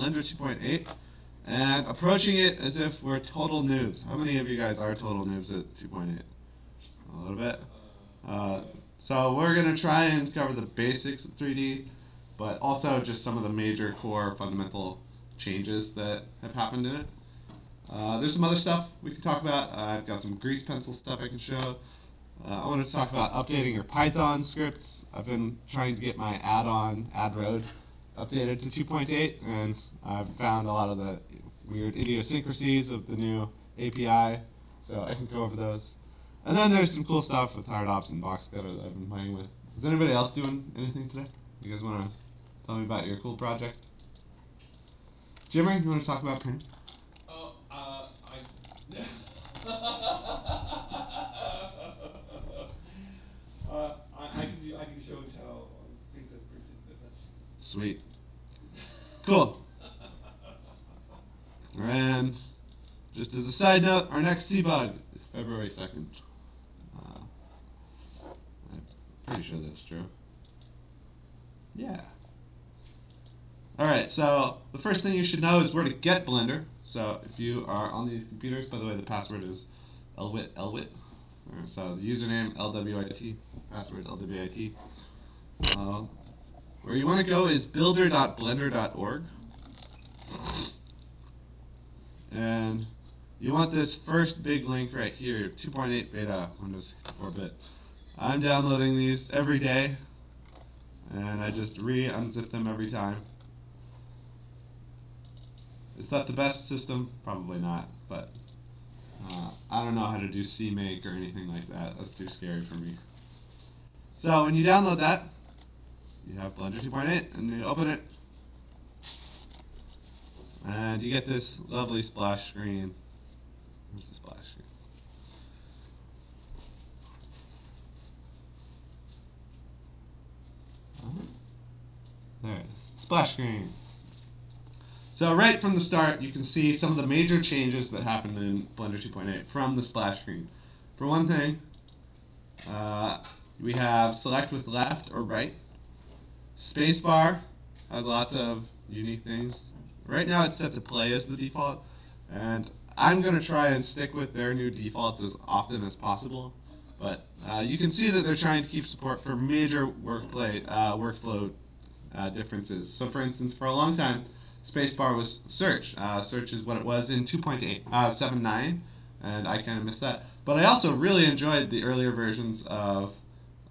Blender 2.8 and approaching it as if we're total noobs. How many of you guys are total noobs at 2.8? A little bit. So we're going to try and cover the basics of 3D, but also just some of the major core fundamental changes that have happened in it. There's some other stuff we can talk about. I've got some grease pencil stuff I can show. I wanted to talk about updating your Python scripts. I've been trying to get my add-on, AddRoad, updated to 2.8, and I've found a lot of the weird idiosyncrasies of the new API, so I can go over those. And then there's some cool stuff with hard ops and box cutter that I've been playing with. Is anybody else doing anything today? You guys want to tell me about your cool project? Jimmer, you want to talk about paint? Oh, I can show and tell things that printed. Sweet. Cool. And just as a side note, our next Seabug is February 2nd. I'm pretty sure that's true. Yeah. Alright, so the first thing you should know is where to get Blender. So if you are on these computers, by the way, the password is lwit. So the username LWIT, password LWIT. Where you want to go is builder.blender.org. And you want this first big link right here, 2.8 beta, Windows 64-bit. I'm downloading these every day, and I just re-unzip them every time. Is that the best system? Probably not, but I don't know how to do CMake or anything like that. That's too scary for me. So when you download that, you have Blender 2.8, and you open it, and you get this lovely splash screen. Where's the splash screen? There it is. Splash screen. So right from the start, you can see some of the major changes that happened in Blender 2.8 from the splash screen. For one thing, we have select with left or right. Spacebar has lots of unique things. Right now it's set to play as the default, and I'm going to try and stick with their new defaults as often as possible. But you can see that they're trying to keep support for major workflow differences. So for instance, for a long time, spacebar was search. Search is what it was in 2.7.9, and I kind of missed that. But I also really enjoyed the earlier versions of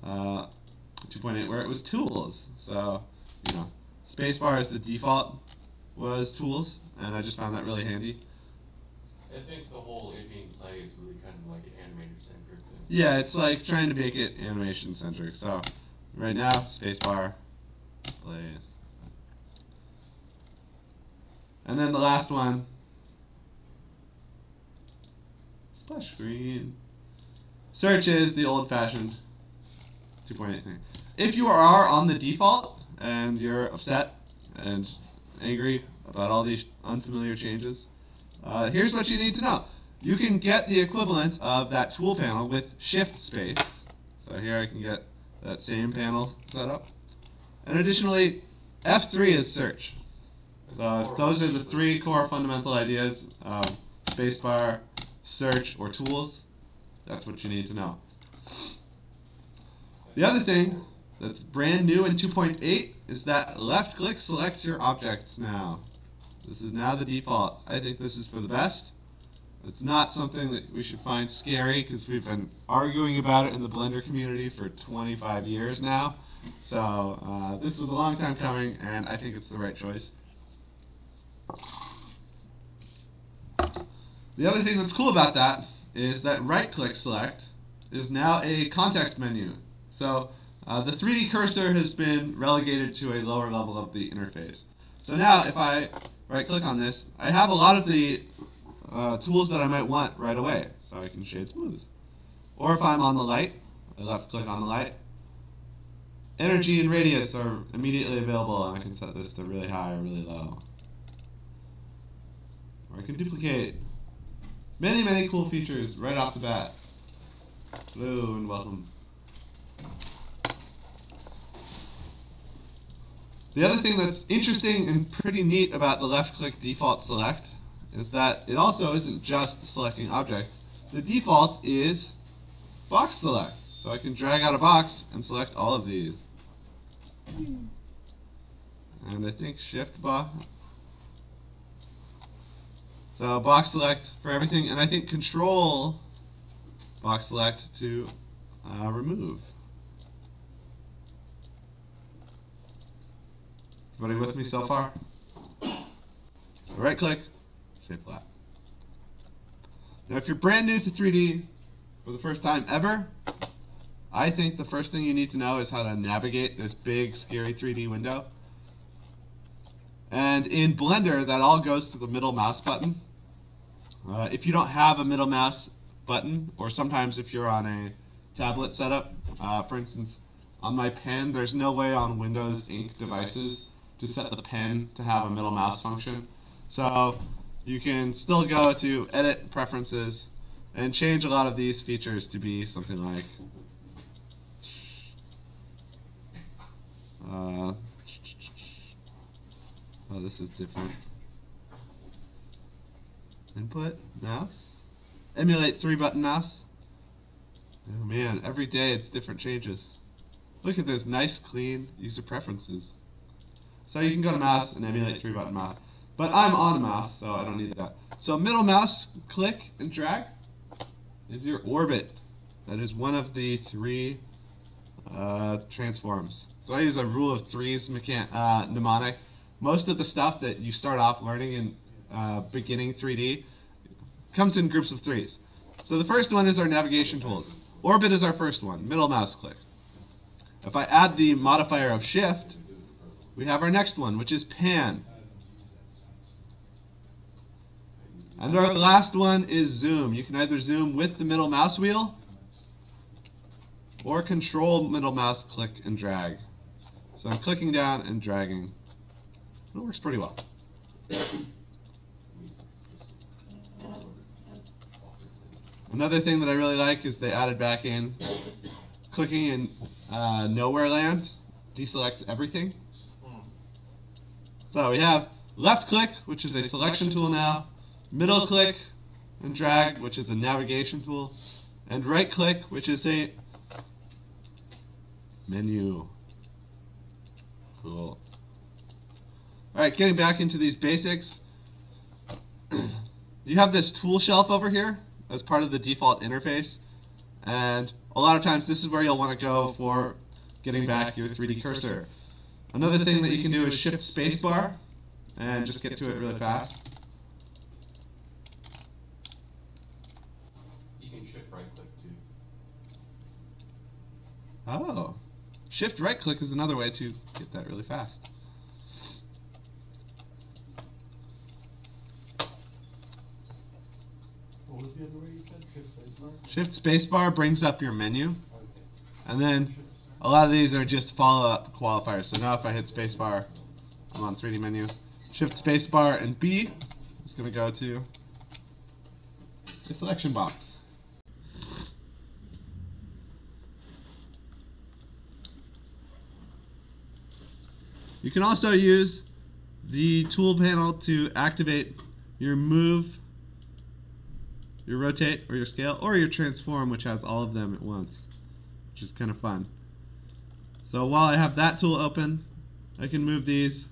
2.8 where it was tools. So, you know, spacebar as the default was tools, and I just found that really handy. I think the whole it being play is really kind of like an animator-centric thing. Yeah, it's like trying to make it animation-centric. So, right now, spacebar plays. And then the last one, splash screen. Search is the old-fashioned 2.8 thing. If you are on the default and you're upset and angry about all these unfamiliar changes, here's what you need to know. You can get the equivalent of that tool panel with shift space. So here I can get that same panel set up. And additionally, F3 is search. So those are the three core fundamental ideas: spacebar, search, or tools. That's what you need to know. The other thing that's brand new in 2.8 is that left-click selects your objects now. This is now the default. I think this is for the best. It's not something that we should find scary because we've been arguing about it in the Blender community for 25 years now. So this was a long time coming, and I think it's the right choice. The other thing that's cool about that is that right-click select is now a context menu. So the 3D cursor has been relegated to a lower level of the interface. So now if I right-click on this, I have a lot of the tools that I might want right away. So I can shade smooth. Or if I'm on the light, I left-click on the light. Energy and radius are immediately available, and I can set this to really high or really low. Or I can duplicate. Many, many cool features right off the bat. Hello and welcome. The other thing that's interesting and pretty neat about the left-click default select is that it also isn't just selecting objects. The default is box select. So I can drag out a box and select all of these. And I think shift box. So box select for everything, and I think control box select to remove. Everybody with me so far? So right click, shape flat. Now if you're brand new to 3D for the first time ever, I think the first thing you need to know is how to navigate this big scary 3D window. And in Blender, that all goes to the middle mouse button. If you don't have a middle mouse button, or sometimes if you're on a tablet setup, for instance, on my pen, there's no way on Windows Ink devices to set the pen to have a middle mouse function. So you can still go to Edit Preferences and change a lot of these features to be something like oh, this is different. Input, mouse, emulate 3-button mouse. Oh man, every day it's different changes. Look at this nice clean user preferences. So you can go to mouse and emulate 3-button mouse. But I'm on a mouse, so I don't need that. So middle mouse click and drag is your orbit. That is one of the 3 transforms. So I use a rule of 3s mnemonic. Most of the stuff that you start off learning in beginning 3D comes in groups of 3s. So the first one is our navigation tools. Orbit is our first one, middle mouse click. If I add the modifier of shift, we have our next one, which is pan. And our last one is zoom. You can either zoom with the middle mouse wheel or control middle mouse click and drag. So I'm clicking down and dragging. It works pretty well. Another thing that I really like is they added back in clicking in nowhere land deselects everything. So we have left click, which is a selection tool now, middle click and drag, which is a navigation tool, and right click, which is a menu. Cool. Alright, getting back into these basics. You have this tool shelf over here as part of the default interface, and a lot of times this is where you'll want to go for getting back your 3D cursor. Another thing that you can do is shift spacebar and just get to it really fast. You can shift right click too. Oh, shift right click is another way to get that really fast. What was the other way you said? Shift spacebar? Shift spacebar brings up your menu, Okay. and then a lot of these are just follow-up qualifiers. So now if I hit spacebar, I'm on 3D menu. Shift spacebar and B is going to go to the selection box. You can also use the tool panel to activate your move, your rotate, or your scale, or your transform, which has all of them at once, which is kind of fun. So while I have that tool open, I can move these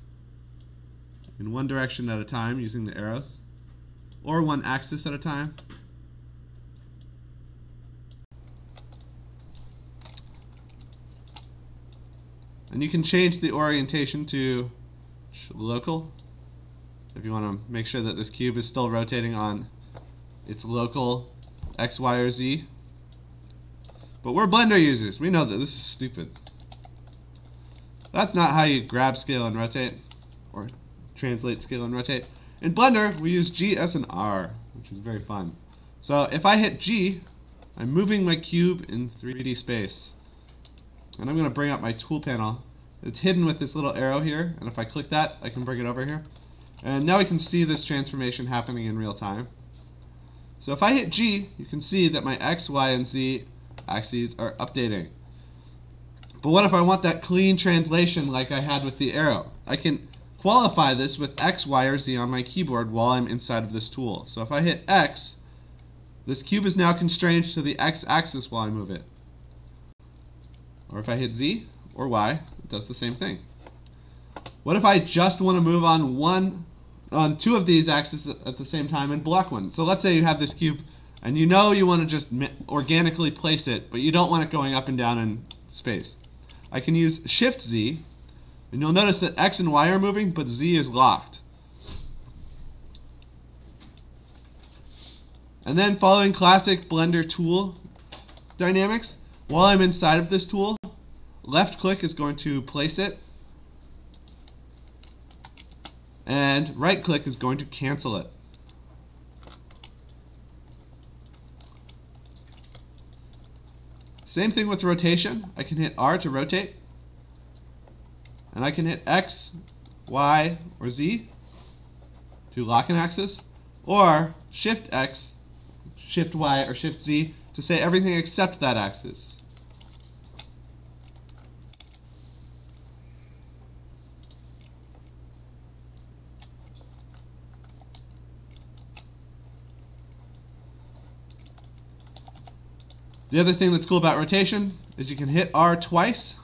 in one direction at a time using the arrows, or one axis at a time. And you can change the orientation to local if you want to make sure that this cube is still rotating on its local X, Y, or Z. But we're Blender users. We know that this is stupid. That's not how you grab, scale, and rotate, or translate, scale, and rotate. In Blender, we use G, S, and R, which is very fun. So if I hit G, I'm moving my cube in 3D space. And I'm going to bring up my tool panel. It's hidden with this little arrow here, and if I click that, I can bring it over here. And now we can see this transformation happening in real time. So if I hit G, you can see that my X, Y, and Z axes are updating. But what if I want that clean translation like I had with the arrow? I can qualify this with X, Y, or Z on my keyboard while I'm inside of this tool. So if I hit X, this cube is now constrained to the X axis while I move it. Or if I hit Z or Y, it does the same thing. What if I just want to move on two of these axes at the same time and block one? So let's say you have this cube and you know you want to just organically place it, but you don't want it going up and down in space. I can use Shift Z, and you'll notice that X and Y are moving, but Z is locked. And then following classic Blender tool dynamics, while I'm inside of this tool, left click is going to place it, and right click is going to cancel it. Same thing with rotation. I can hit R to rotate, and I can hit X, Y, or Z to lock an axis, or Shift X, Shift Y, or Shift Z to say everything except that axis. The other thing that's cool about rotation is you can hit R twice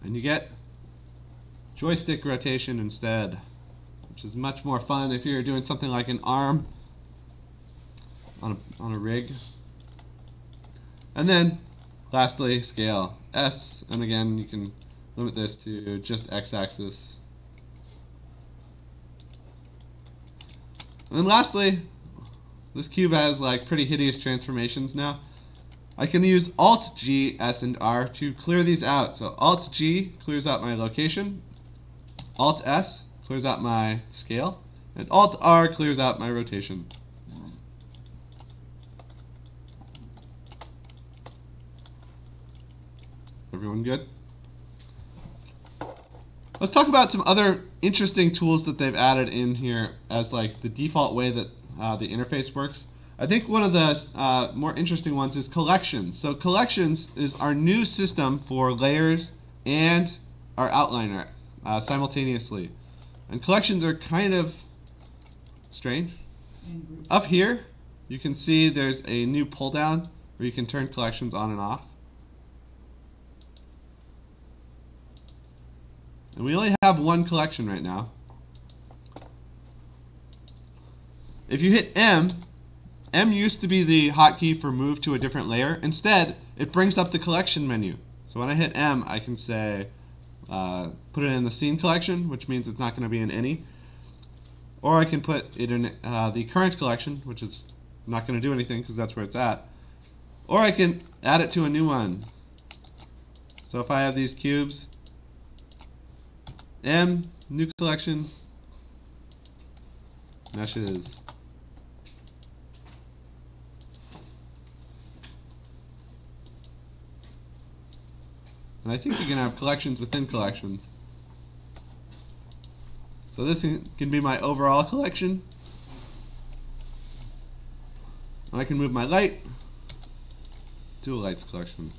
and you get joystick rotation instead, which is much more fun if you're doing something like an arm on a rig. And then lastly, scale S, and again you can limit this to just X-axis. And then lastly, this cube has like pretty hideous transformations now. I can use Alt G, S, and R to clear these out. So Alt G clears out my location, Alt S clears out my scale, and Alt R clears out my rotation. Everyone good? Let's talk about some other interesting tools that they've added in here as like the default way that the interface works. I think one of the more interesting ones is collections. So collections is our new system for layers and our outliner simultaneously. And collections are kind of strange. Up here, you can see there's a new pull down where you can turn collections on and off. And we only have one collection right now. If you hit M used to be the hotkey for move to a different layer. Instead, it brings up the collection menu. So when I hit M, I can say put it in the scene collection, which means it's not going to be in any. Or I can put it in the current collection, which is not going to do anything because that's where it's at. Or I can add it to a new one. So if I have these cubes, M, new collection, meshes. And I think you can have collections within collections. So this can be my overall collection. And I can move my light to a lights collection.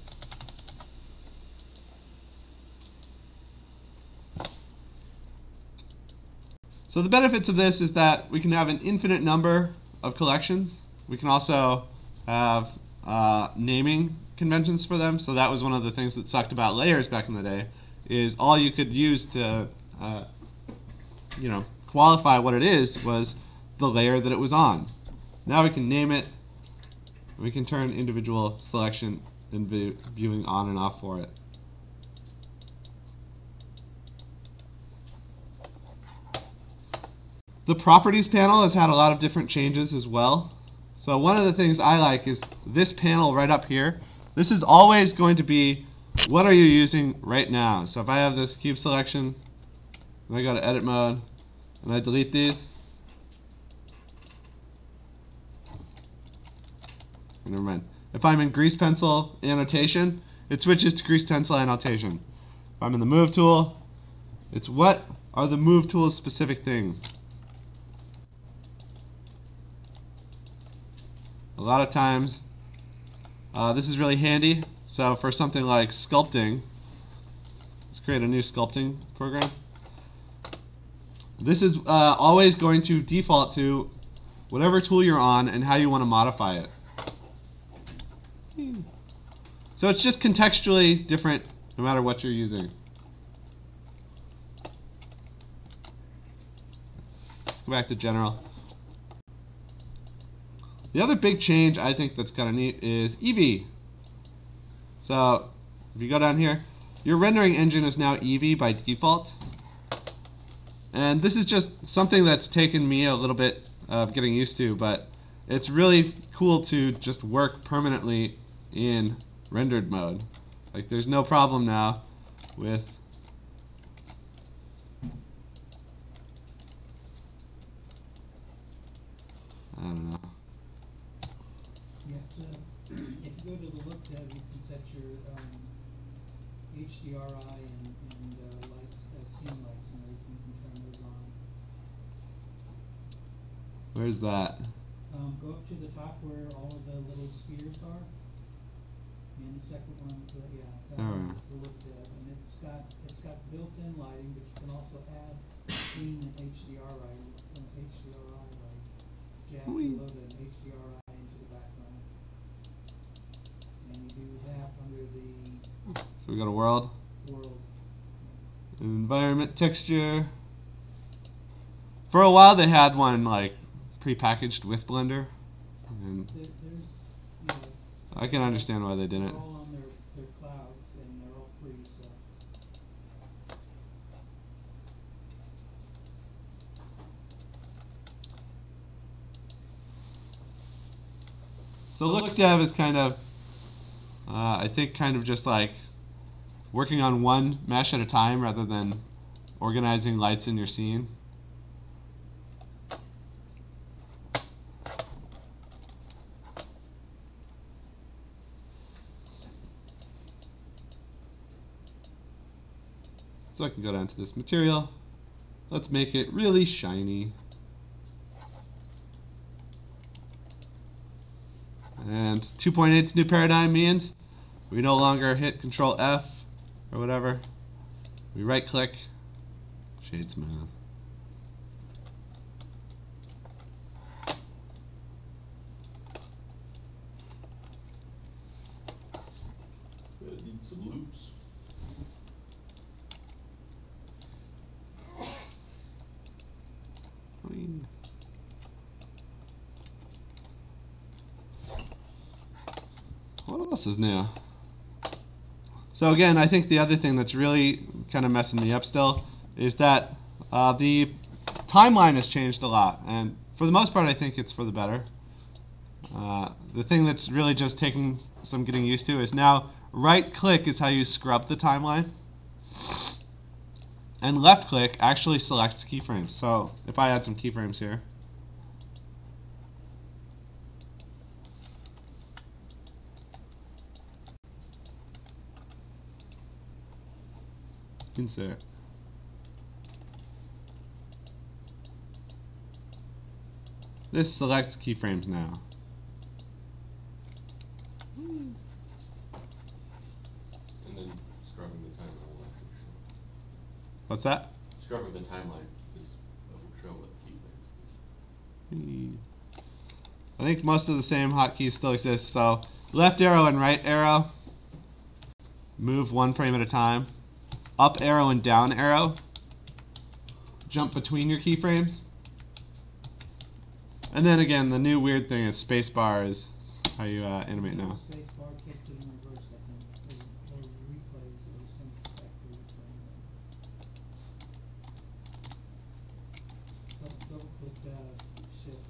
So the benefits of this is that we can have an infinite number of collections. We can also have naming conventions for them. So that was one of the things that sucked about layers back in the day, is all you could use to qualify what it is was the layer that it was on. Now we can name it. We can turn individual selection and viewing on and off for it. The properties panel has had a lot of different changes as well. So one of the things I like is this panel right up here. This is always going to be what are you using right now. So if I have this cube selection and I go to edit mode and I delete these, never mind. If I'm in grease pencil annotation, it switches to grease pencil annotation. If I'm in the move tool, it's what are the move tool's specific things. A lot of times this is really handy. So for something like sculpting, create a new sculpting program. This is always going to default to whatever tool you're on and how you want to modify it. So it's just contextually different no matter what you're using. Let's go back to general. The other big change I think that's kind of neat is Eevee. So if you go down here, your rendering engine is now Eevee by default. And this is just something that's taken me a little bit of getting used to, but it's really cool to just work permanently in rendered mode. Like there's no problem now with I don't know. You have to, if you go to the look tab, you can set your HDRI and lights, scene lights and everything. You can turn those on. Where's that? Go up to the top where all of the little spheres are. And the second one, yeah, that one's the look tab, and it's got built-in lighting, but you can also add scene HDRI light. You have to load an HDRI into the background, and you do that under the So we got a world, world. environment, texture. For a while they had one like pre-packaged with Blender, and There's, you know, I can understand why they didn't. they're all on their clouds, and they're all free, so. So look dev is kind of, I think kind of just like working on one mesh at a time rather than organizing lights in your scene. So I can go down to this material. Let's make it really shiny. And 2.8's new paradigm means we no longer hit Control F or whatever. We right click, shade smooth. Need some loops. Clean. What else is new? So again, I think the other thing that's really kind of messing me up still is that the timeline has changed a lot, and for the most part I think it's for the better. The thing that's really just taking some getting used to is now right click is how you scrub the timeline, and left click actually selects keyframes. So if I add some keyframes here, insert. This selects keyframes now. And then scrubbing the timeline will actually show. What's that? Scrubbing the timeline is will show what the keyframes. I think most of the same hotkeys still exist. So left arrow and right arrow, move one frame at a time. Up arrow and down arrow, jump between your keyframes. And then again, the new weird thing is spacebar is how you animate now. Spacebar kicked it in reverse, I think, or replays or some factory thing. Double click shift.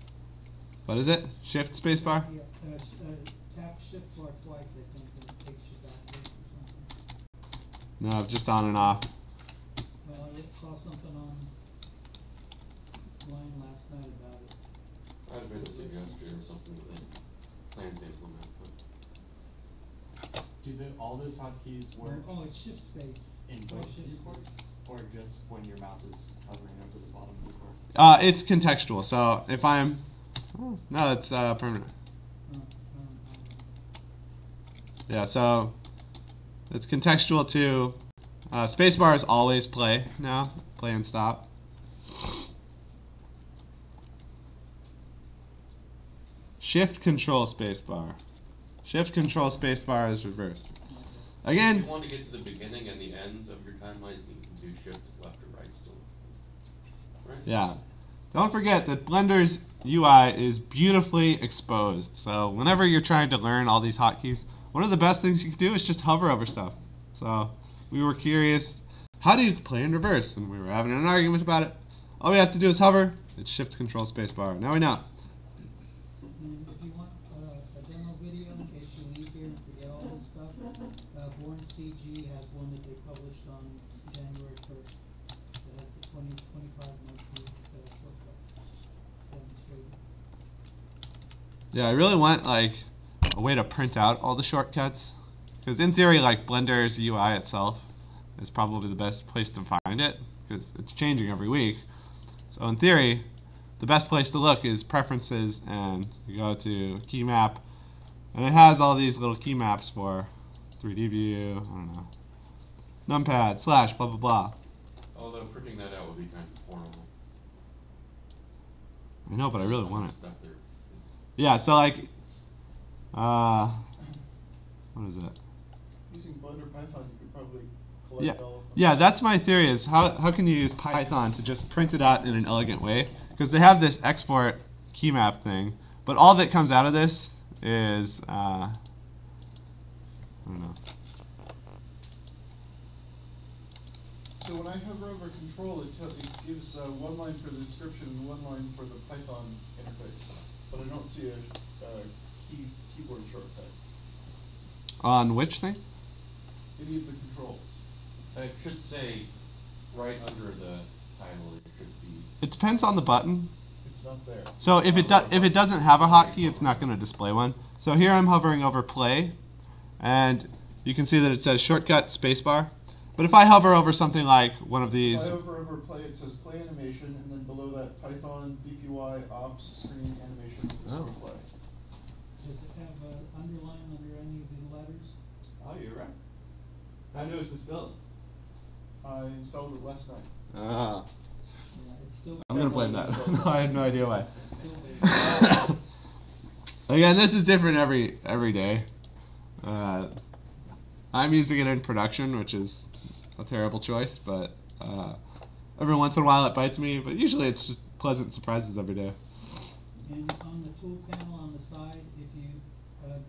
What is it? Shift spacebar? Yeah, tap shift bar twice, I think, and it takes you backwards or something. No, just on and off. Well, I saw something online last night about it. I'd have made a suggestion or something that they plan to implement, but Do all those hotkeys work Oh, it's shift space. in Oh, both shift viewports, or just when your mouse is hovering over the bottom viewport? It's contextual. So if I'm, no, it's permanent. Yeah, so it's contextual to Spacebar is always play now, play and stop. Shift control spacebar. Shift control spacebar is reversed. If Again, you want to get to the beginning and the end of your timeline, you can do shift left or right still. Right? yeah. Don't forget that Blender's UI is beautifully exposed. So whenever you're trying to learn all these hotkeys, one of the best things you can do is just hover over stuff. So we were curious, how do you play in reverse? And we were having an argument about it. All we have to do is hover. It's shift control spacebar. Now we know. And if you want a demo video, in case you leave here and forget all this stuff, Born CG has one that they published on January 1st. That has the 25 monthly shortcut demonstrated. Yeah, I really want like a way to print out all the shortcuts, because in theory, like Blender's UI itself is probably the best place to find it, because it's changing every week. So in theory, the best place to look is preferences, and you go to key map, and it has all these little key maps for 3D view, I don't know, numpad, slash, blah blah blah. Although printing that out would be kind of horrible. I know, but I really want it. Stuff there. Yeah, so like, what is it? Using Blender Python, you could probably collect Yeah, all of them. yeah. That's my theory. Is how can you use Python to just print it out in an elegant way? Because they have this export key map thing, but all that comes out of this is I don't know. So when I hover over control, it gives one line for the description and one line for the Python interface. But I don't see a keyboard shortcut. On which thing? Any of the controls. It should say right under the title. It should be. It depends on the button. It's not there. So if it doesn't have a hotkey, it's not going to display one. So here I'm hovering over play, and you can see that it says shortcut spacebar. But if I hover over something like one of these, If I hover over play, it says play animation, and then below that Python, BPY, ops, screen animation, Oh. play. Does it have an underline under any of the letters? Oh, you're right. I noticed it's built. I installed it last night. ah, Yeah, it's still. I'm going to blame that. Still No, I have no idea why. Still Again, this is different every day. I'm using it in production, which is a terrible choice, but every once in a while it bites me, but usually it's just pleasant surprises every day. And on the tool panel on the side, if you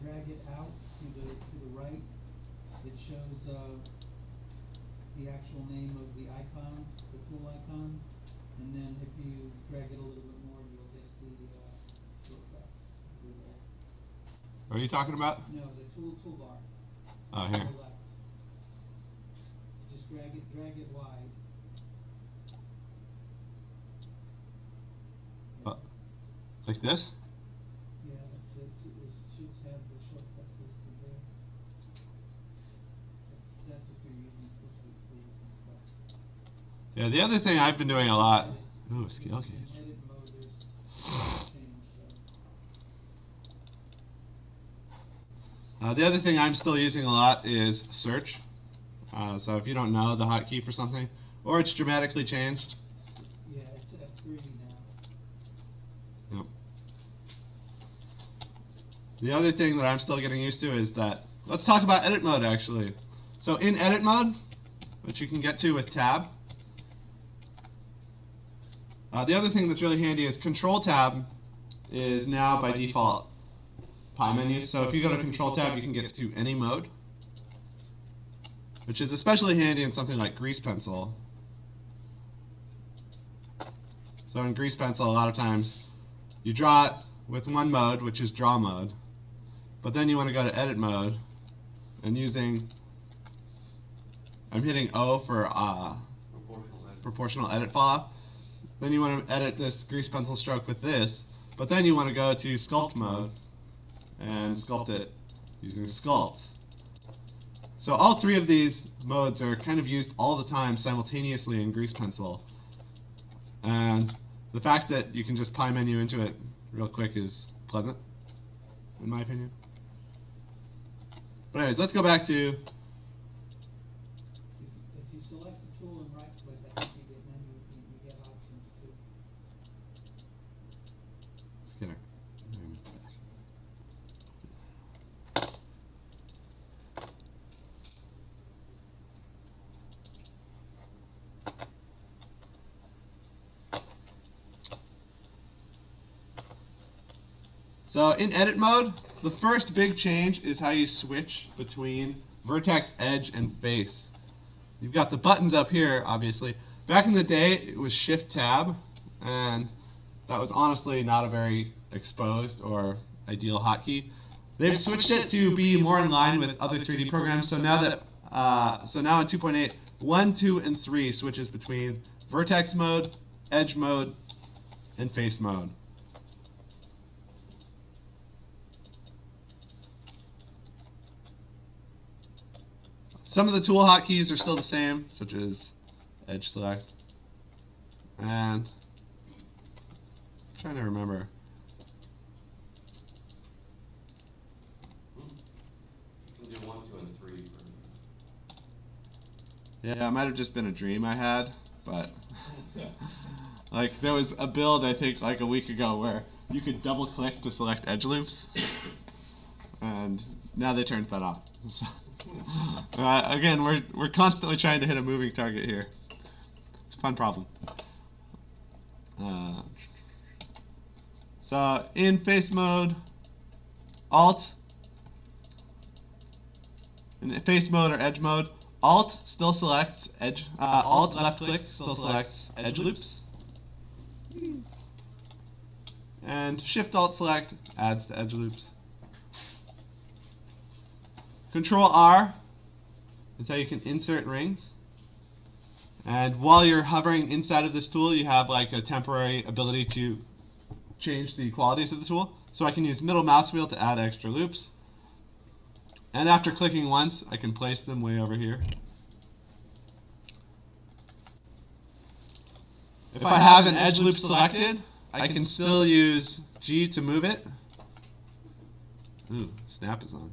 drag it out to the right, it shows the actual name of the icon, the tool icon, and then if you drag it a little bit more, you'll get the shortcut. What are you talking about? No, the toolbar. Oh, On here. the left. Just drag it wide. Like this? Yeah, that's it. It should have the shortcuts listed there. That's if you're using it. Yeah, the other thing I've been doing a lot. Ooh, scale In gauge. edit mode, there's change. The other thing I'm still using a lot is search. So if you don't know the hotkey for something, or it's dramatically changed. Yeah, it's F3 now. Yep. The other thing that I'm still getting used to is that, let's talk about edit mode actually. So in edit mode, which you can get to with tab, the other thing that's really handy is control tab is now by default pie menu. So if you go to control tab, you can get to any mode, which is especially handy in something like Grease Pencil. So in Grease Pencil, a lot of times you draw it with one mode, which is draw mode, but then you want to go to edit mode, and I'm hitting O for proportional edit file. Then you want to edit this Grease Pencil stroke with this, but then you want to go to sculpt mode and sculpt it using sculpt. So all three of these modes are kind of used all the time simultaneously in Grease Pencil. And the fact that you can just pie menu into it real quick is pleasant, in my opinion. But anyways, let's go back to... If you So in edit mode, the first big change is how you switch between vertex, edge, and face. You've got the buttons up here, obviously. Back in the day, it was Shift Tab, and that was honestly not a very exposed or ideal hotkey. They've switched it to be more in line with other 3D programs. So now that now in 2.8, 1, 2, and 3 switches between vertex mode, edge mode, and face mode. Some of the tool hotkeys are still the same, such as edge select. And I'm trying to remember. You can do 1, 2, and 3. Yeah, it might have just been a dream I had, but like there was a build I think like a week ago where you could double click to select edge loops, and now they turned that off. So, again, we're constantly trying to hit a moving target here. It's a fun problem. So in face mode, Alt. In face mode or edge mode, Alt still selects edge. Alt left click still selects edge loops. And Shift Alt select adds to edge loops. Control R is how you can insert rings. And while you're hovering inside of this tool, you have like a temporary ability to change the qualities of the tool. So I can use middle mouse wheel to add extra loops. And after clicking once, I can place them way over here. If I have an edge loop selected, I can still use G to move it. Ooh, snap is on.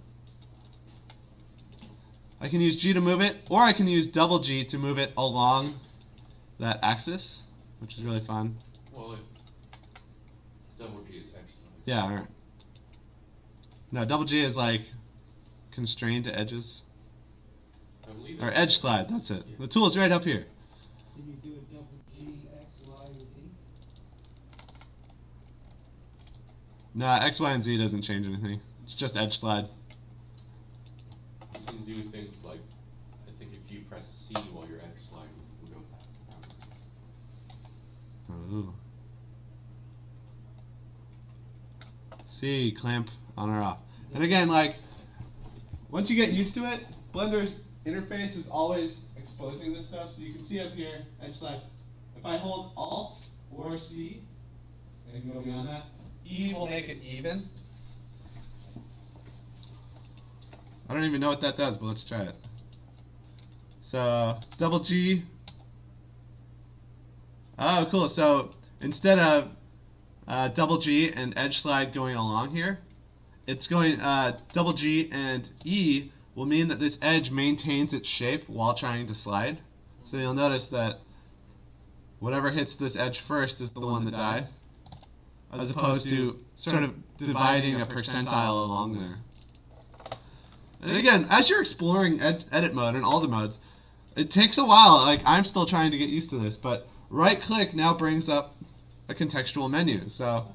I can use G to move it, or I can use double G to move it along that axis, which is really fun. Well, double G is excellent. Yeah, alright. No, double G is like constrained to edges. I believe Or edge slide, that's it. The tool is right up here. Can you do a double G, X, Y, or Z? No, X, Y, and Z doesn't change anything. It's just edge slide. You can do things like, I think if you press C while you're edge sliding, you can go past the boundary. Ooh. C, clamp on or off. And again, like, once you get used to it, Blender's interface is always exposing this stuff. So you can see up here, edge slide. If I hold Alt or C, and go beyond that, E will make it even. I don't even know what that does, but let's try it. So, double G. Oh, cool. So, instead of double G and edge slide going along here, it's going double G and E will mean that this edge maintains its shape while trying to slide. So you'll notice that whatever hits this edge first is the one that dies, as opposed to sort of dividing a percentile along there. And again, as you're exploring edit mode and all the modes, it takes a while. Like, I'm still trying to get used to this, but right click now brings up a contextual menu. So,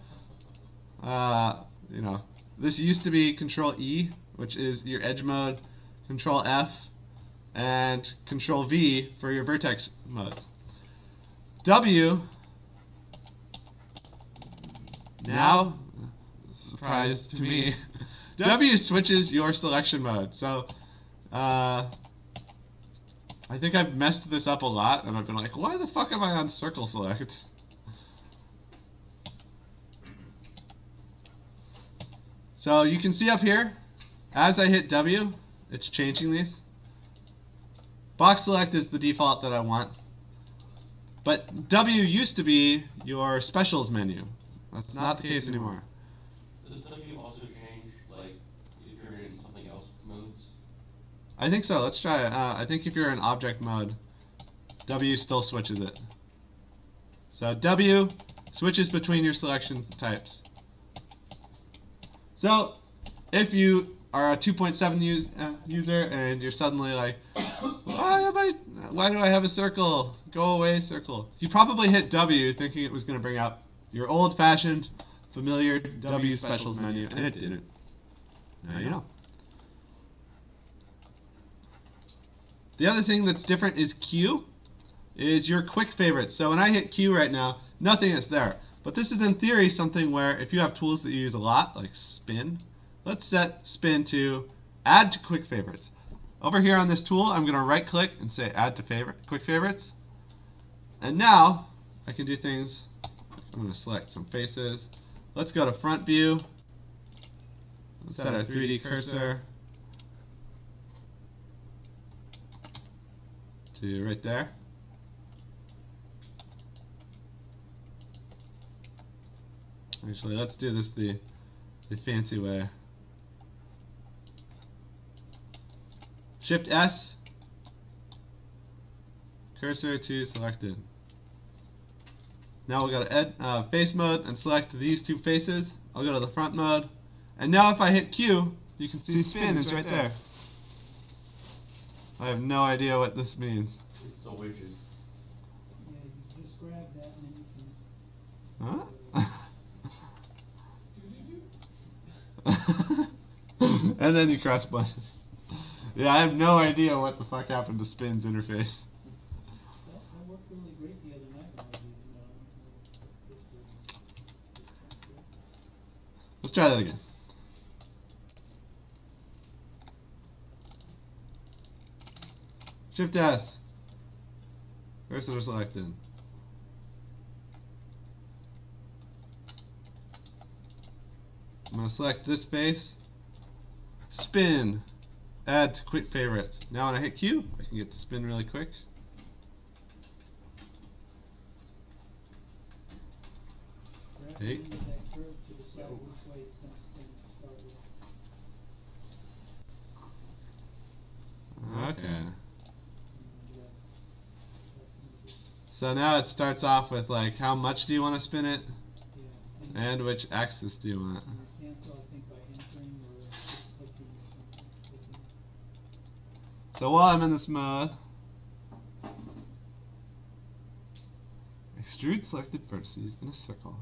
you know, this used to be Control E, which is your edge mode, Control F, and Control V for your vertex modes. W, now, surprise to me, W switches your selection mode. So, I think I've messed this up a lot, and I've been like, why the fuck am I on circle select? So you can see up here, as I hit W, it's changing these. Box select is the default that I want. But W used to be your specials menu. That's not the case anymore. Does W also change, like, if you're in something else modes? I think so. Let's try it. I think if you're in object mode, W still switches it. So W switches between your selection types. So if you are a 2.7 user and you're suddenly like, why do I have a circle? Go away, circle. You probably hit W thinking it was going to bring up your old-fashioned familiar W specials menu, and it didn't. Now you know. The other thing that's different is Q, is your quick favorites. So when I hit Q right now, nothing is there. But this is in theory something where if you have tools that you use a lot, like spin, let's set spin to add to quick favorites. Over here on this tool, I'm going to right click and say add to quick favorites. And now I can do things. I'm going to select some faces. Let's go to front view. Let's set our 3D cursor to right there. Actually, let's do this the fancy way. Shift S, cursor to selected. Now we'll go to face mode and select these two faces. I'll go to the front mode. And now if I hit Q, you can see spin is right there. I have no idea what this means. It's a widget. Yeah, you just grab that and then you can. Huh? And then you press button. Yeah, I have no idea what the fuck happened to Spin's interface. That worked really great the other night when I was using Let's try that again. Shift S. Cursor selected. I'm going to select this face. Spin. Add to quick favorites. Now when I hit Q, I can get the spin really quick. Hey. that curve to decide which way it's going to spin to start with. Okay. And, So now it starts off with like how much do you want to spin it yeah, and which axis do you want. and you cancel, I think, by entering or just clicking or something. So while I'm in this mode, extrude selected vertices in a circle.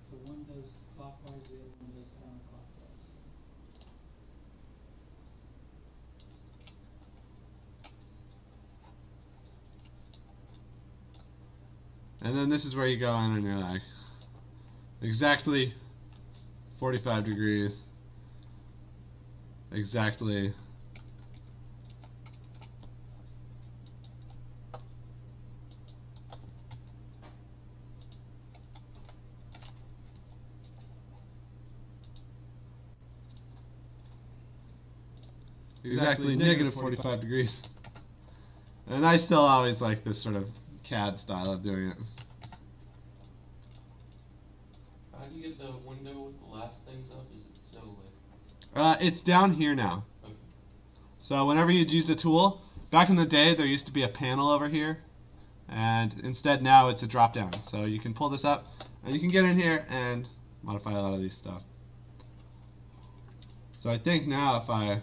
So one does clockwise, the other one does counterclockwise. And then this is where you go in and you're like, exactly 45 degrees, exactly negative 45 degrees. And I still always like this sort of CAD style of doing it. How do you get the window with the last things up? Is it still like... It's down here now. Okay. So whenever you'd use a tool, back in the day there used to be a panel over here, and instead now it's a drop down. So you can pull this up and you can get in here and modify a lot of these stuff. So I think now if I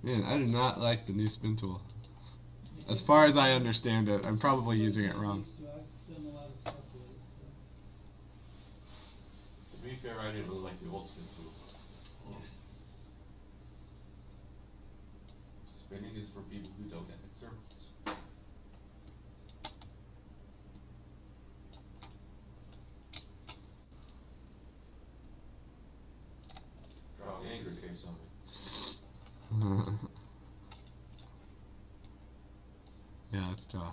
I do not like the new spin tool. As far as I understand it, I'm probably using it wrong. I've done a lot of stuff with it. So. To be fair, I didn't really like the old spin tool. Spinning is for people who don't have circles. Drawing anger face on me. Yeah, let's draw.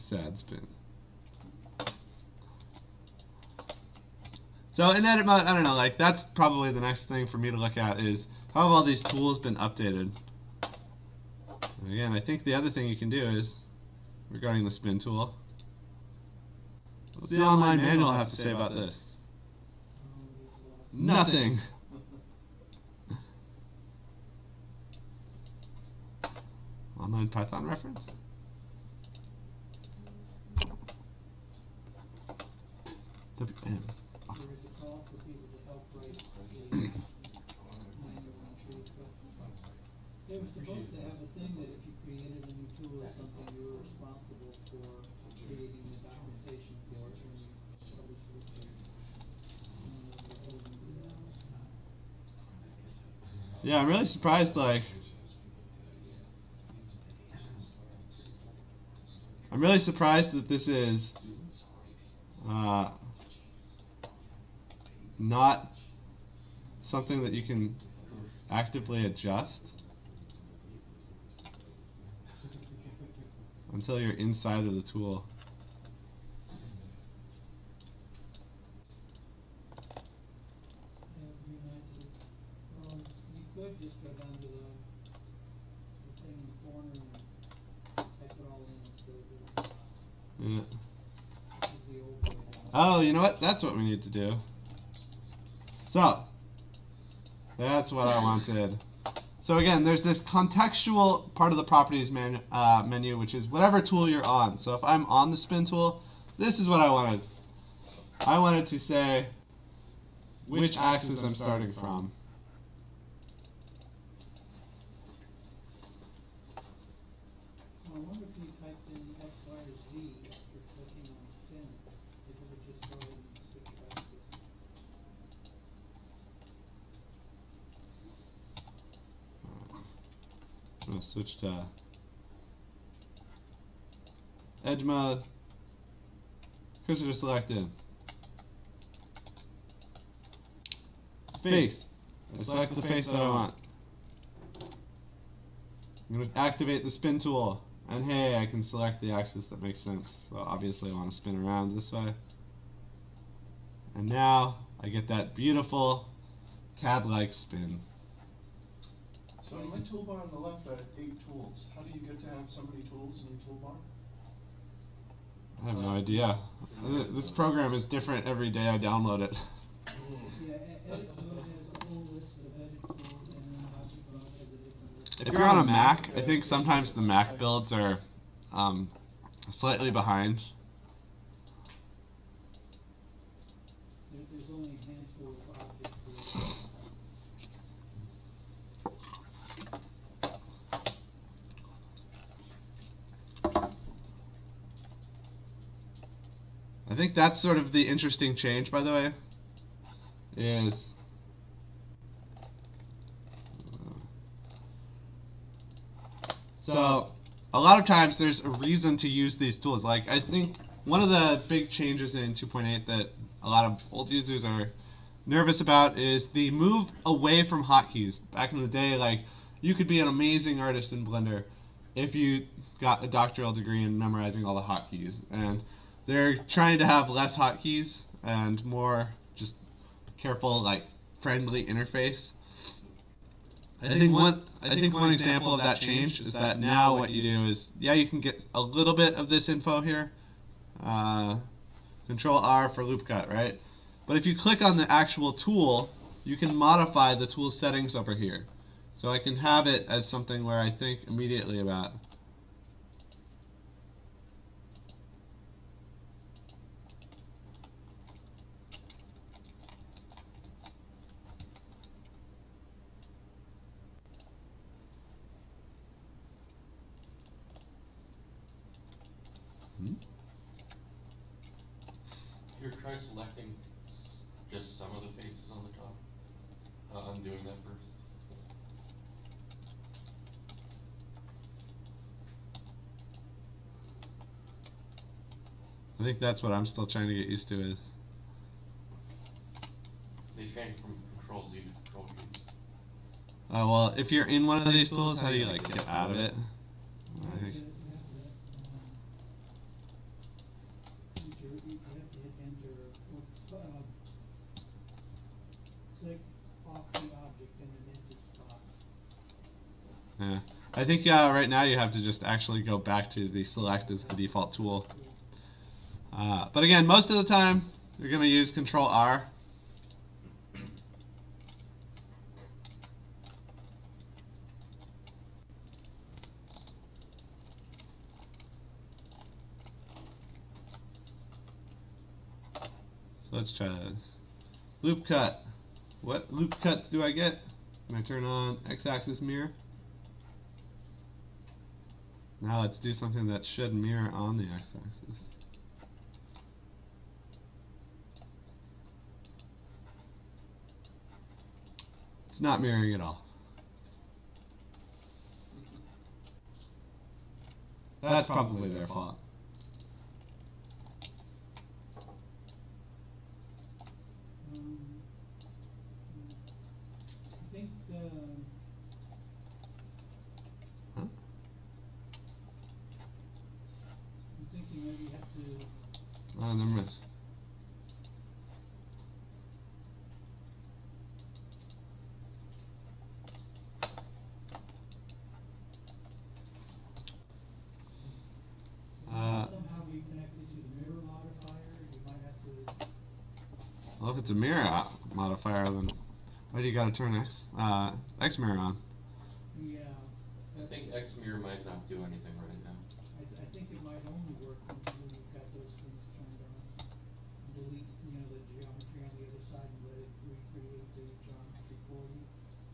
Sad spin. So in edit mode, I don't know, like that's probably the next thing for me to look at is how have all these tools been updated? And again, I think the other thing you can do is, regarding the spin tool, what's the online manual have to say about this? Nothing. Online Python reference? WM. There is a call for people to help write a manual Yeah, I'm really surprised, like, I'm really surprised that this is not something that you can actively adjust until you're inside of the tool. Yeah, it'd be nice if, you could just go down to the thing in the corner and type it all in instead of doing Yeah. this is the old way. Oh, you know what? That's what we need to do. So, that's what I wanted. So again, there's this contextual part of the properties menu, which is whatever tool you're on. So if I'm on the spin tool, this is what I wanted. I wanted to say which axis I'm starting from. I wonder if you typed in X, Y, or Z after clicking on spin, if it would just go ahead and switch back to. I'm going to switch to edge mode. Cursor selected. Face. I select the face that I want. I'm going to activate the spin tool. And hey, I can select the axis that makes sense. So obviously I want to spin around this way. And now I get that beautiful CAD-like spin. So in my toolbar on the left, I have 8 tools. How do you get to have so many tools in your toolbar? I have no idea. This program is different every day I download it. Yeah, edit mode has a whole list of edit tools, and then object mode has a different list. If you're on a Mac, I think sometimes the Mac builds are slightly behind. There's only a handful of object tools. I think that's sort of the interesting change, by the way, is so a lot of times there's a reason to use these tools. Like, I think one of the big changes in 2.8 that a lot of old users are nervous about is the move away from hotkeys. Back in the day, like, you could be an amazing artist in Blender if you got a doctoral degree in memorizing all the hotkeys, and they're trying to have less hotkeys and more just careful, like, friendly interface. I think one example of that change is that now what you do is, yeah, you can get a little bit of this info here. Control R for loop cut, right? But if you click on the actual tool, you can modify the tool settings over here. So I can have it as something where I think immediately about. You're try selecting just some of the faces on the top. I'm doing that first. I think that's what I'm still trying to get used to is. They change from Control Z to Control G. Oh, well, if you're in one of these tools, how do you, like, get out of it? I think. You have to hit enter, click off the object and then enter spot. Yeah. I think right now you have to just actually go back to the select as the default tool. But again, most of the time, you're going to use Control R. So let's try this. Loop cut. What loop cuts do I get? When I turn on X-axis mirror. Now let's do something that should mirror on the X-axis. It's not mirroring at all. That's probably their fault. I think, Huh? I'm thinking maybe you have to, Oh, never mind. somehow be connected to the mirror modifier, you might have to, Well, if it's a mirror modifier, then why do you gotta turn X mirror on? yeah. I think X mirror might not do anything right now. I think it might only work when you've got those things turned on. Delete, the geometry on the other side and let it recreate the geometry for you.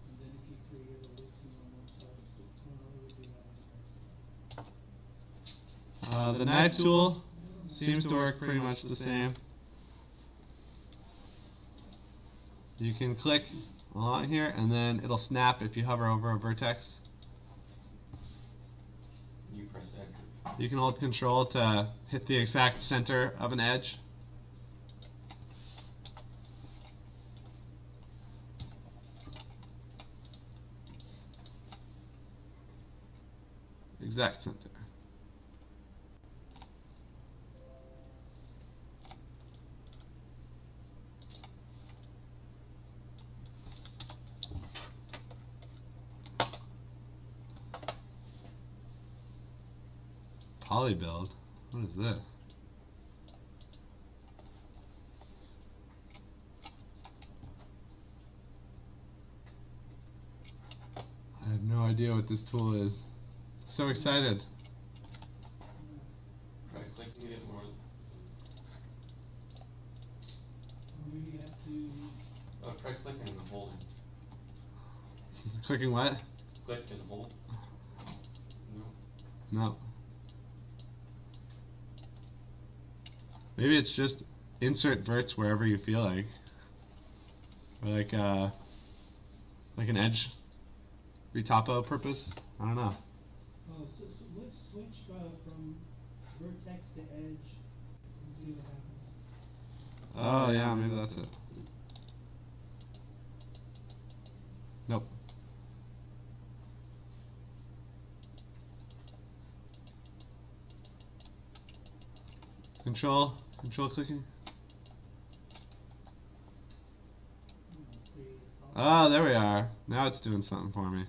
And then if you create a listing on one side, it won't really do that on the other side. The knife tool seems to work pretty much the same. You can click along here and then it'll snap if you hover over a vertex. You press enter. You can hold control to hit the exact center of an edge. Exact center. Polybuild? What is this? I have no idea what this tool is. So excited. Try clicking it more. Maybe you have to, Oh, try clicking and holding. Clicking what? Click and hold. No. No. Maybe it's just insert verts wherever you feel like. Or like an edge retopo purpose. I don't know. oh, so let's switch from vertex to edge and see what happens. Oh yeah, maybe that's it. Nope. Control clicking. Oh, there we are. Now it's doing something for me.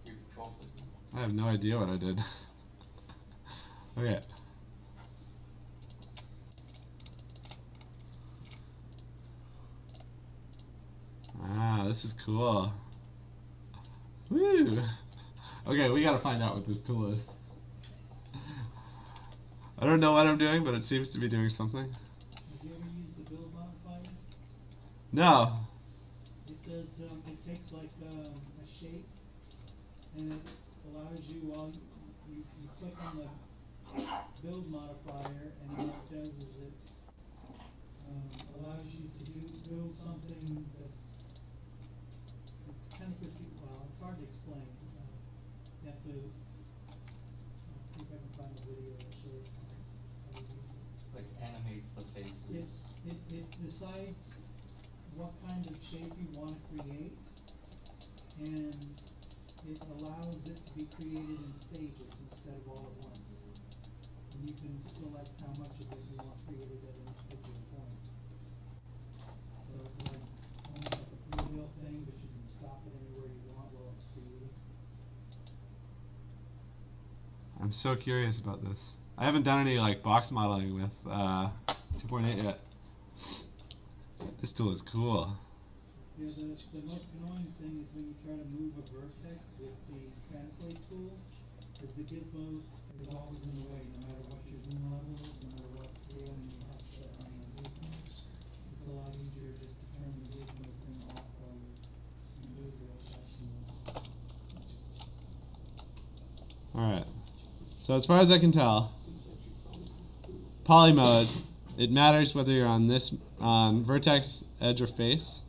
Your control clicking. I have no idea what I did. Okay. Ah, this is cool. Woo! Okay, we gotta find out what this tool is. I don't know what I'm doing, but it seems to be doing something. Have you ever used the build modifier? No. It does, it takes like a shape and it allows you, while you click on the build modifier, and what it does is it allows you to build something that's kind of well, it's hard to explain. You have to see if I can find a video that shows how to use it. Like animates the faces. It decides what kind of shape you want to create, and it allows it to be created in stages instead of all at once. And you can select how much of it you want created at any particular point. So it's like almost like a pre-built thing, but you can stop it anywhere you want while it's created. I'm so curious about this. I haven't done any like box modeling with 2.8 yet. This tool is cool. Yeah, the most annoying thing is when you try to move a vertex with the translate tool, is the gizmo is always in the way, no matter what your zoom level is, no matter what scale, and you have to shut down the gizmo. It's a lot easier just to turn the gizmo thing off while you do the adjustment. Alright. So as far as I can tell, poly mode, it matters whether you're on this vertex, edge, or face.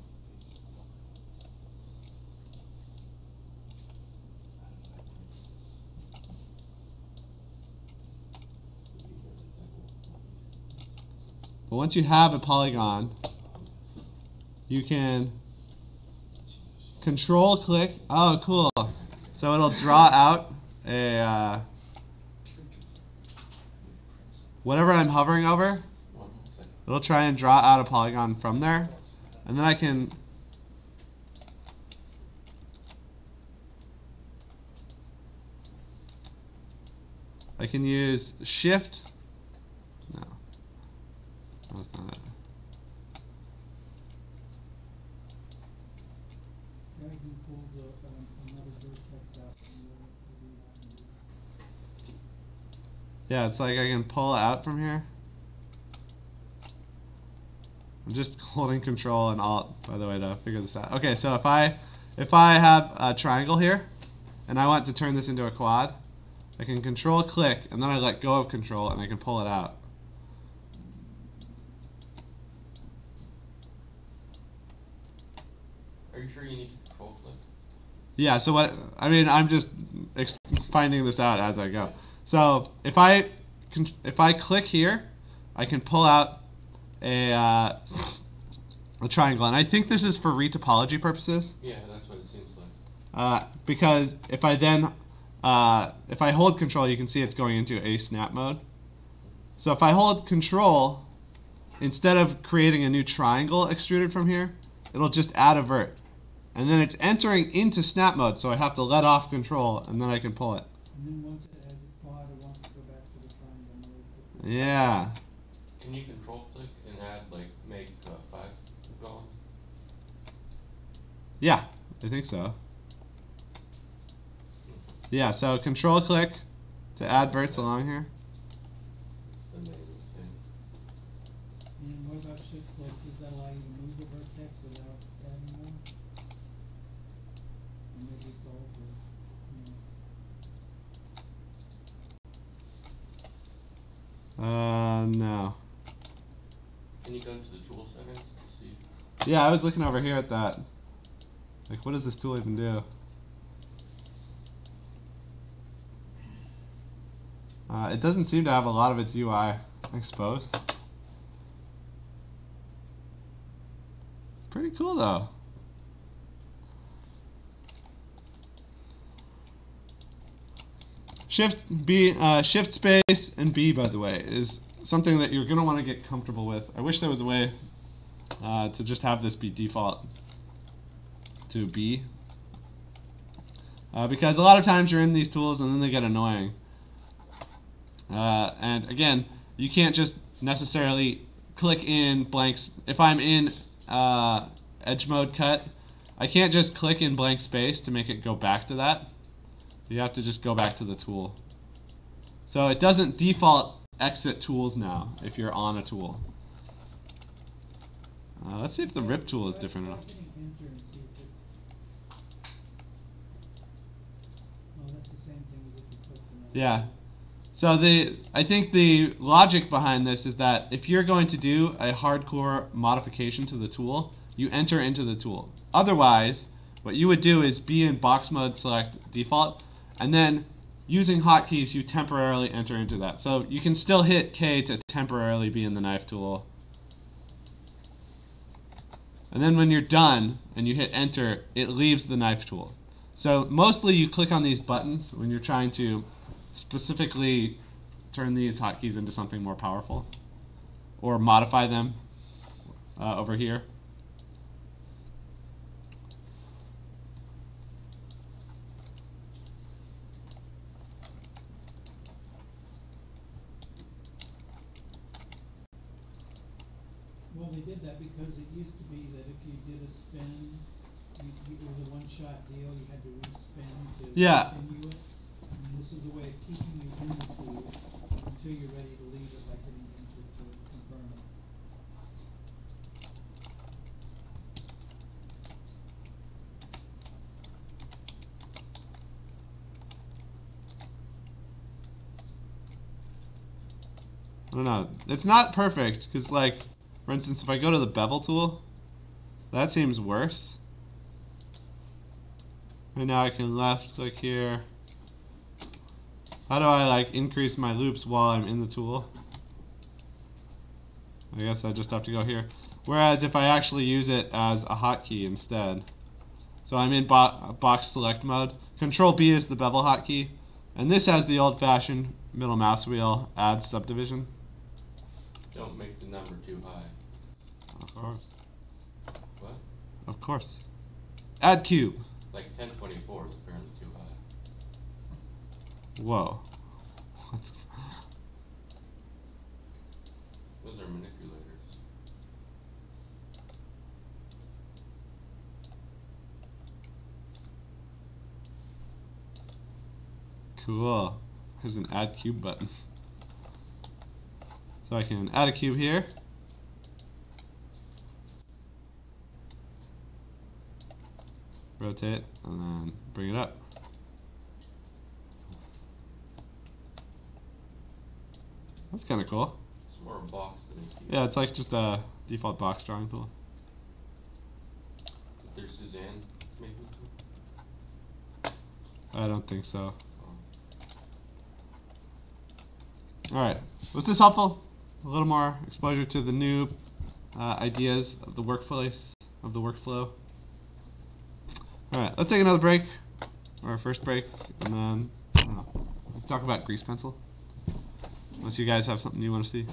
But once you have a polygon, you can control click. Oh, cool. So it'll draw out a whatever I'm hovering over. It'll try and draw out a polygon from there, and then I can use shift. No, that's not it. Yeah, it's like I can pull out from here. I'm just holding Control and Alt, by the way, to figure this out. Okay, so if I have a triangle here, and I want to turn this into a quad, I can Control click, and then I let go of Control, and I can pull it out. Are you sure you need to control click? Yeah, so what, I mean, I'm just finding this out as I go. So if I click here, I can pull out a triangle, and I think this is for retopology purposes. Yeah, that's what it seems like. Because if I then if I hold Control, you can see it's going into a snap mode. So if I hold Control, instead of creating a new triangle extruded from here, it'll just add a vert. And then it's entering into snap mode, so I have to let off Control, and then I can pull it. And then once it has a quad, it wants to go back to the triangle mode. Yeah. Can you control click and add, like, make 5 going? Yeah, I think so. Yeah, so Control click to add verts along here. It's the main thing. And what about shift click? Does that allow you to move the vertex without adding one? Or maybe it's all for, No. Can you go into the tool settings to see? Yeah, I was looking over here at that. Like, what does this tool even do? It doesn't seem to have a lot of its UI exposed. Pretty cool though. Shift space and B, by the way, is something that you're going to want to get comfortable with. I wish there was a way to just have this be default to B. Because a lot of times you're in these tools and then they get annoying. And again, you can't just necessarily click in blanks. If I'm in edge mode cut, I can't just click in blank space to make it go back to that. You have to just go back to the tool. So it doesn't default exit tools now if you're on a tool. Let's see if the rip tool is different enough. Yeah. So I think the logic behind this is that if you're going to do a hardcore modification to the tool, you enter into the tool. Otherwise, what you would do is be in box mode, select default, and then using hotkeys you temporarily enter into that. So you can still hit K to temporarily be in the knife tool. And then when you're done and you hit enter, it leaves the knife tool. So mostly you click on these buttons when you're trying to specifically turn these hotkeys into something more powerful or modify them over here. Well, they did that because it used to be that if you did a spin, it was a one-shot deal. You had to re-spin to continue it. And this is a way of keeping you in the tool until you're ready to leave it by hitting enter to confirm it. I don't know. It's not perfect because, like, for instance, if I go to the bevel tool, that seems worse. Right now I can left click here. How do I like increase my loops while I'm in the tool? I guess I just have to go here. Whereas if I actually use it as a hotkey instead, so I'm in box select mode, Control B is the bevel hotkey, and this has the old-fashioned middle mouse wheel add subdivision. Don't make the number too high. Of course. What? Of course. Add cube. Like 1024 is apparently too high. Whoa. What's Those are manipulators. cool. There's an add cube button. So I can add a cube here. Rotate and then bring it up. That's kind of cool. It's more a box than a cube. Yeah, it's like just a default box drawing tool. Is there Suzanne making this one? I don't think so. Oh. Alright, was this helpful? A little more exposure to the new ideas of the workplace, of the workflow. Alright, let's take another break, or our first break, and then, I don't know, talk about grease pencil. Unless you guys have something you want to see.